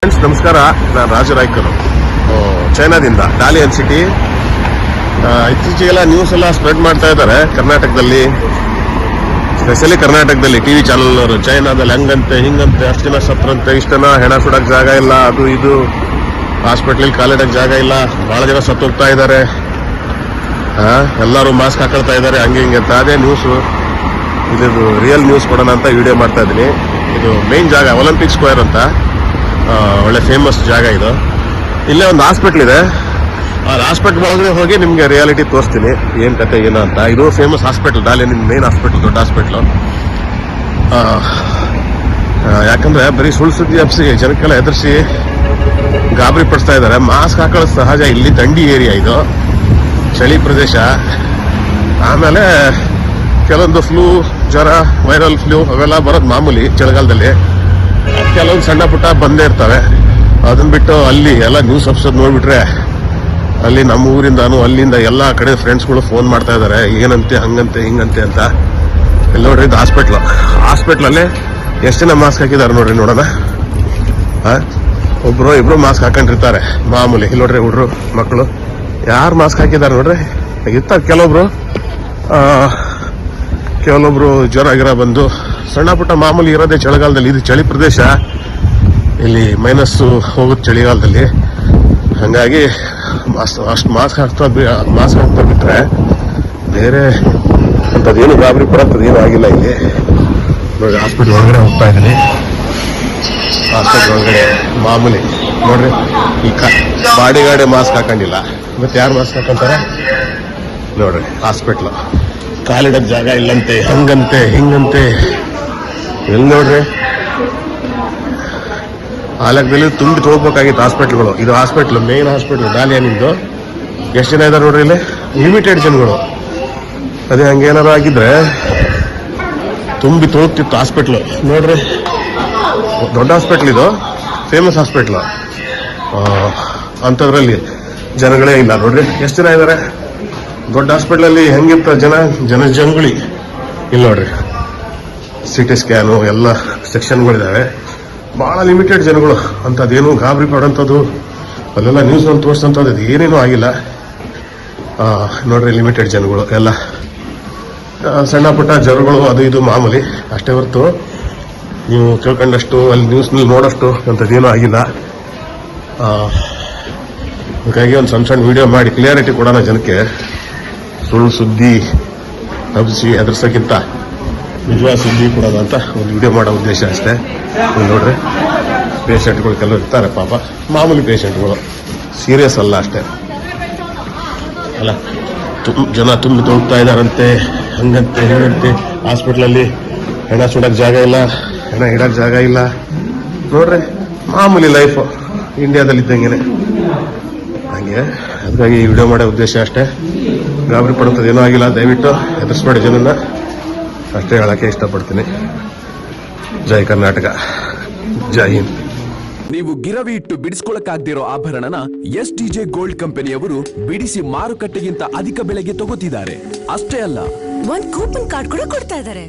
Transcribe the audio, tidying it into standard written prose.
Friends ನಮಸ್ಕಾರ, ನಾನು ರಾಜು ರಾಯ್ಕರ್ ಚೈನಾದಿಂದ ಡಾಲಿಯನ್ ಸಿಟಿ. ಇತ್ತೀಚೆಗೆಲ್ಲ ನ್ಯೂಸ್ ಎಲ್ಲ ಸ್ಪ್ರೆಡ್ ಮಾಡ್ತಾ ಇದ್ದಾರೆ ಕರ್ನಾಟಕದಲ್ಲಿ, ಸ್ಪೆಷಲಿ ಕರ್ನಾಟಕದಲ್ಲಿ ಟಿವಿ ಚಾನಲ್ ಅವರು. ಚೈನಾದಲ್ಲಿ ಹಂಗಂತೆ ಹಿಂಗಂತೆ, ಅಷ್ಟು ಜನ ಸತ್ರಂತೆ, ಇಷ್ಟು ಜನ ಹೆಣ ಸುಡಕ್ ಜಾಗ ಇಲ್ಲ, ಅದು ಇದು ಹಾಸ್ಪಿಟ್ಲಲ್ಲಿ ಕಾಲಿಡಕ್ ಜಾಗ ಇಲ್ಲ, ಬಹಳ ಜನ ಸತ್ತೋಗ್ತಾ ಇದ್ದಾರೆ, ಎಲ್ಲರೂ ಮಾಸ್ಕ್ ಹಾಕೊಳ್ತಾ ಇದ್ದಾರೆ, ಹಂಗೆ ಹಿಂಗೆ ಅಂತ. ಅದೇ ನ್ಯೂಸು, ಇದು ರಿಯಲ್ ನ್ಯೂಸ್ ಕೊಡೋಣ ಅಂತ ವಿಡಿಯೋ ಮಾಡ್ತಾ ಇದ್ದೀನಿ. ಇದು ಮೇನ್ ಜಾಗ ಒಲಿಂಪಿಕ್ ಸ್ಕ್ವೇರ್ ಅಂತ, ಒಳ್ಳೆ ಫೇಮಸ್ ಜಾಗ ಇದು. ಇಲ್ಲೇ ಒಂದು ಹಾಸ್ಪಿಟ್ಲ್ ಇದೆ, ಆ ಹಾಸ್ಪಿಟ್ಲ್ ಒಳಗಡೆ ಹೋಗಿ ನಿಮಗೆ ರಿಯಾಲಿಟಿ ತೋರಿಸ್ತೀನಿ ಏನು ಕತೆ ಏನು ಅಂತ. ಇದು ಫೇಮಸ್ ಹಾಸ್ಪಿಟ್ಲ್, ಡಾಲಿಯನ್ ಮೇನ್ ಹಾಸ್ಪಿಟ್ಲ್, ದೊಡ್ಡ ಹಾಸ್ಪಿಟ್ಲು. ಯಾಕಂದ್ರೆ ಬರೀ ಸುಳ್ಳು ಸುದ್ದಿ ಹಬ್ಸಿ ಜನಕ್ಕೆಲ್ಲ ಎದುರಿಸಿ ಗಾಬರಿ ಪಡಿಸ್ತಾ ಇದ್ದಾರೆ. ಮಾಸ್ಕ್ ಹಾಕೊಳ್ಳೋದು ಸಹಜ, ಇಲ್ಲಿ ದಂಡಿ ಏರಿಯಾ, ಇದು ಚಳಿ ಪ್ರದೇಶ. ಆಮೇಲೆ ಕೆಲವೊಂದು ಫ್ಲೂ, ಜ್ವರ, ವೈರಲ್ ಫ್ಲೂ ಅವೆಲ್ಲ ಬರೋದು ಮಾಮೂಲಿ ಚಳಿಗಾಲದಲ್ಲಿ. ಕೆಲವೊಂದು ಸಣ್ಣ ಪುಟ್ಟ ಬಂದೇ ಇರ್ತವೆ. ಅದನ್ನ ಬಿಟ್ಟು ಅಲ್ಲಿ ಎಲ್ಲ ನ್ಯೂಸ್ ಎಪಿಸೋಡ್ ನೋಡ್ಬಿಟ್ರೆ, ಅಲ್ಲಿ ನಮ್ಮ ಊರಿಂದಾನು ಅಲ್ಲಿಂದ ಎಲ್ಲ ಕಡೆ ಫ್ರೆಂಡ್ಸ್ಗಳು ಫೋನ್ ಮಾಡ್ತಾ ಇದ್ದಾರೆ, ಏನಂತೆ ಹಂಗಂತೆ ಹಿಂಗಂತೆ ಅಂತ. ಇಲ್ಲಿ ನೋಡ್ರಿ, ಇದು ಹಾಸ್ಪಿಟ್ಲಲ್ಲಿ ಎಷ್ಟು ಜನ ಮಾಸ್ಕ್ ಹಾಕಿದ್ದಾರೆ ನೋಡ್ರಿ, ನೋಡೋಣ. ಒಬ್ರು ಇಬ್ರು ಮಾಸ್ಕ್ ಹಾಕೊಂಡಿರ್ತಾರೆ ಮಾಮೂಲಿ. ಇಲ್ಲಿ ನೋಡ್ರಿ, ಹುಡ್ರು ಮಕ್ಕಳು ಯಾರು ಮಾಸ್ಕ್ ಹಾಕಿದ್ದಾರೆ ನೋಡ್ರಿ. ಇರ್ತಾರೆ ಕೆಲವೊಬ್ರು ಜ್ವರ ಗಿರ ಬಂದು, ಸಣ್ಣ ಪುಟ್ಟ ಮಾಮೂಲಿ ಇರೋದೇ ಚಳಿಗಾಲದಲ್ಲಿ. ಇದು ಚಳಿ ಪ್ರದೇಶ, ಇಲ್ಲಿ ಮೈನಸ್ಸು ಹೋಗುತ್ತೆ ಚಳಿಗಾಲದಲ್ಲಿ. ಹಾಗಾಗಿ ಅಷ್ಟು ಮಾಸ್ಕ್ ಹಾಕ್ತಾ ಬಿಟ್ರೆ ಬೇರೆ ಅಂಥದ್ದೇನು ಗಾಬರಿ ಪಡೋಂಥದ್ದು ಏನೂ ಆಗಿಲ್ಲ ಇಲ್ಲಿ. ನೋಡಿ, ಹಾಸ್ಪಿಟ್ಲ್ ಒಳಗಡೆ ಹೋಗ್ತಾ ಇದ್ದೀನಿ. ಹಾಸ್ಪಿಟ್ಲ್ ಒಳಗಡೆ ಮಾಮೂಲಿ ನೋಡ್ರಿ, ಈ ಬಾಡಿಗಾಡೆ ಮಾಸ್ಕ್ ಹಾಕೊಂಡಿಲ್ಲ, ಮತ್ತೆ ಯಾರು ಮಾಸ್ಕ್ ಹಾಕೊಂತಾರೆ ನೋಡ್ರಿ. ಹಾಸ್ಪಿಟ್ಲು ಕಾಲಿಡಕ್ ಜಾಗ ಇಲ್ಲಂತೆ, ಹಂಗಂತೆ ಹಿಂಗಂತೆ. ಎಲ್ಲಿ ನೋಡ್ರಿ, ಆ ಲೆಕ್ಕದಲ್ಲಿ ತುಂಬಿ ಹೋಗ್ಬೇಕಾಗಿತ್ತು ಹಾಸ್ಪಿಟ್ಲ್ಗಳು. ಇದು ಹಾಸ್ಪಿಟ್ಲ್, ಮೇನ್ ಹಾಸ್ಪಿಟ್ಲ್ ಡಾಲಿಯನ್ನಿಂದು. ಎಷ್ಟು ಜನ ಇದ್ದಾರೆ ನೋಡ್ರಿ, ಇಲ್ಲಿ ಲಿಮಿಟೆಡ್ ಜನಗಳು. ಅದೇ ಹಂಗೇನಾರು ಆಗಿದ್ರೆ ತುಂಬಿ ತೊಳಗ್ತಿತ್ತು ಹಾಸ್ಪಿಟ್ಲು. ನೋಡ್ರಿ, ದೊಡ್ಡ ಹಾಸ್ಪಿಟ್ಲ್ ಇದು, ಫೇಮಸ್ ಹಾಸ್ಪಿಟ್ಲು. ಅಂಥದ್ರಲ್ಲಿ ಜನಗಳೇ ಇಲ್ಲ ನೋಡ್ರಿ, ಎಷ್ಟು ಜನ ಇದ್ದಾರೆ. ದೊಡ್ಡ ಹಾಸ್ಪಿಟ್ಲಲ್ಲಿ ಹೆಂಗಿರ್ತ ಜನಜಂಗುಳಿ. ಇಲ್ಲಿ ನೋಡ್ರಿ, ಸಿಟಿ ಸ್ಕ್ಯಾನು ಎಲ್ಲ ಸೆಕ್ಷನ್ಗಳಿದ್ದಾವೆ, ಭಾಳ ಲಿಮಿಟೆಡ್ ಜನಗಳು. ಅಂಥದ್ದೇನು ಗಾಬರಿ ಪಡೋಂಥದ್ದು ಅಲ್ಲೆಲ್ಲ ನ್ಯೂಸ್ ಒಂದು ತೋರಿಸೋಂಥದ್ದು ಅದು ಏನೇನೂ ಆಗಿಲ್ಲ. ನೋಡ್ರಿ, ಲಿಮಿಟೆಡ್ ಜನಗಳು ಎಲ್ಲ, ಸಣ್ಣ ಪುಟ್ಟ ಜ್ವರಗಳು ಅದು ಇದು ಮಾಮೂಲಿ ಅಷ್ಟೇ ಹೊರತು ನೀವು ತಿಳ್ಕೊಂಡಷ್ಟು ಅಲ್ಲಿ ನ್ಯೂಸ್ನಲ್ಲಿ ನೋಡೋಷ್ಟು ಅಂಥದ್ದೇನೂ ಆಗಿಲ್ಲ. ಹಾಗಾಗಿ ಒಂದು ಸಣ್ಣ ವಿಡಿಯೋ ಮಾಡಿ ಕ್ಲಿಯಾರಿಟಿ ಕೊಡೋಣ ಜನಕ್ಕೆ. ಸುಳ್ಳು ಸುದ್ದಿ ಹಬ್ಬಿಸಿ ಎದುರ್ಸೋಕ್ಕಿಂತ ನಿಜವಾದ ಸುದ್ದಿ ಕೊಡೋಣ ಅಂತ ಒಂದು ವಿಡಿಯೋ ಮಾಡೋ ಉದ್ದೇಶ ಅಷ್ಟೇ. ನೋಡ್ರಿ, ಪೇಷಂಟ್ಗಳು ಕೆಲವರು ಇರ್ತಾರೆ ಪಾಪ, ಮಾಮೂಲಿ ಪೇಷಂಟ್ಗಳು, ಸೀರಿಯಸ್ ಅಲ್ಲ ಅಷ್ಟೇ ಅಲ್ಲ. ಜನ ತುಂಬಿ ತೊಳ್ತಾ ಇದ್ದಾರಂತೆ, ಹಂಗಂತೆ ಹಿಂಗಂತೆ. ಹಾಸ್ಪಿಟ್ಲಲ್ಲಿ ಹೆಣ ಸುಡಕ್ ಜಾಗ ಇಲ್ಲ, ಹೆಣ ಇಡಕ್ ಜಾಗ ಇಲ್ಲ. ನೋಡ್ರಿ, ಮಾಮೂಲಿ ಲೈಫು ಇಂಡಿಯಾದಲ್ಲಿ ಇದ್ದಂಗೆ ಹಂಗೆ. ಅದಕ್ಕಾಗಿ ಈ ವಿಡಿಯೋ ಮಾಡೋ ಉದ್ದೇಶ ಅಷ್ಟೇ. ಗಾಬರಿ ಪಡುತ್ತದೆ ಏನೂ ಆಗಿಲ್ಲ, ದಯವಿಟ್ಟು ಎದುರಿಸ್ಬೇಡಿ ಜನನ್ನ, ಅಷ್ಟೇ ಹೇಳಕ್ಕೆ ಇಷ್ಟಪಡ್ತೀನಿ. ಜೈ ಕರ್ನಾಟಕ, ಜೈ ಹಿಂದ್. ನೀವು ಗಿರವಿ ಇಟ್ಟು ಬಿಡಿಸ್ಕೊಳಕ್ಕಾಗ್ದಿರೋ ಆಭರಣನ STJ ಗೋಲ್ಡ್ ಕಂಪನಿಯವರು ಬಿಡಿಸಿ ಮಾರುಕಟ್ಟೆಗಿಂತ ಅಧಿಕ ಬೆಲೆಗೆ ತಗೋತಿದ್ದಾರೆ. ಅಷ್ಟೇ ಅಲ್ಲ, ಒಂದ್ ಕೂಪನ್ ಕಾರ್ಡ್ ಕೂಡ ಕೊಡ್ತಾ ಇದ್ದಾರೆ.